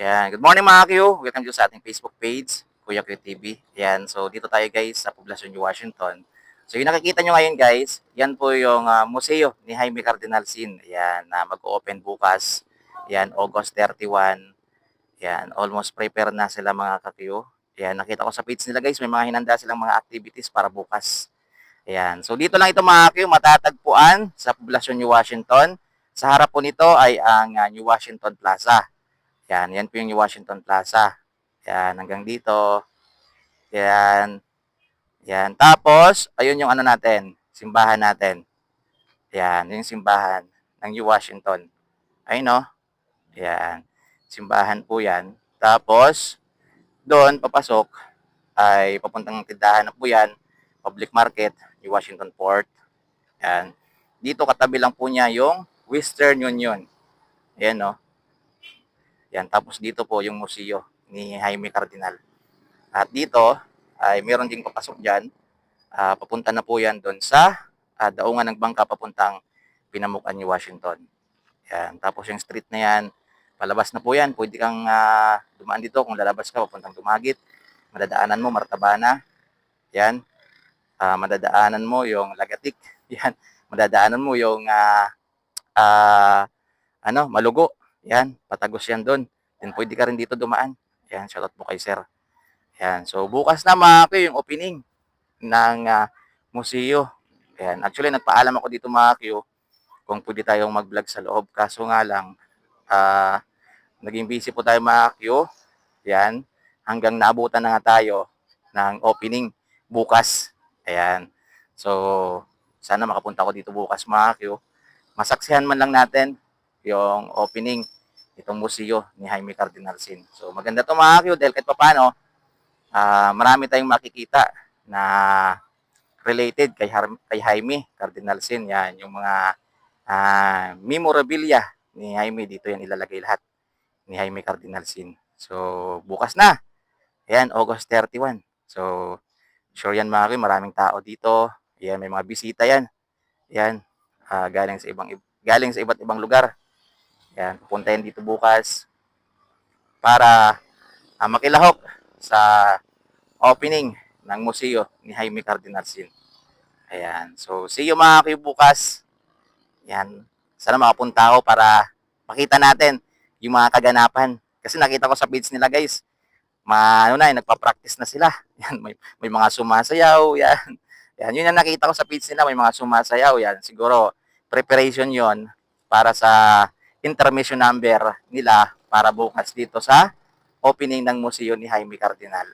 Ayan. Good morning mga Q. Welcome to sa ating Facebook page, Kuya Q TV. Ayan. So, dito tayo guys sa Poblacion, New Washington. So, yung nakikita nyo ngayon guys, yan po yung museo ni Jaime Cardinal Sin. Ayan, na mag-open bukas. Ayan, August 31. Ayan, almost prepare na sila mga ka-Q. Ayan, nakita ko sa page nila guys, may mga hinanda silang mga activities para bukas. Ayan. So, dito lang ito mga Q, matatagpuan sa Poblacion, New Washington. Sa harap po nito ay ang New Washington Plaza. Yan po yung New Washington Plaza. Yan, hanggang dito. Yan, yan. Tapos, ayun yung ano natin, simbahan natin. Yan, yung simbahan ng New Washington. Ayun no? Yan, simbahan po yan. Tapos, doon, papasok, ay papuntang tindahan na po yan, public market, New Washington Port. Yan. Dito, katabi lang po niya yung Western Union. Yan no? Yan, tapos dito po yung museo ni Jaime Cardinal. At dito ay meron ding papasok dyan. Papunta na po yan doon sa daungan ng bangka papuntang Pinamukan ni Washington. Yan. Tapos yung street na yan, palabas na po yan. Pwede kang dumaan dito kung lalabas ka papuntang Dumagit. Madadaanan mo Martabana. Yan. Madadaanan mo yung Lagatik. Yan. Madadaanan mo yung Malugo. Yan. Patagos yan doon. Then pwede ka rin dito dumaan. Yan. Shoutout po kay sir. Yan. So, bukas na mga Q, yung opening ng museo. Yan. Actually, nagpaalam ako dito mga Q kung pwede tayong mag-vlog sa loob. Kaso nga lang, naging busy po tayo mga Q. Yan. Hanggang naabutan na nga tayo ng opening bukas. Ayan. So, sana makapunta ako dito bukas mga Q. Masaksihan man lang natin yung opening itong museo ni Jaime Cardinal Sin. So, maganda to mga Q dahil kahit paano, marami tayong makikita na related kay Jaime Cardinal Sin. Yan, yung mga memorabilia ni Jaime, dito yan ilalagay lahat ni Jaime Cardinal Sin. So, bukas na. Ayan, August 31. So, sure yan mga Q, maraming tao dito. Ayan, may mga bisita yan. Ayan, galing sa iba't ibang lugar. Ayan, pupunta yan dito bukas para makilahok sa opening ng museo ni Jaime Cardinal Sin. Ayan. So, see you mga Q bukas. Ayan. Sana makapunta ako para makita natin yung mga kaganapan. Kasi nakita ko sa page nila guys, nagpa-practice na sila. Yan, may mga sumasayaw. Yan. Yan, yun yung nakita ko sa page nila, may mga sumasayaw. Yan, siguro preparation yon para sa intermission number nila para bukas dito sa opening ng museo ni Jaime Cardinal.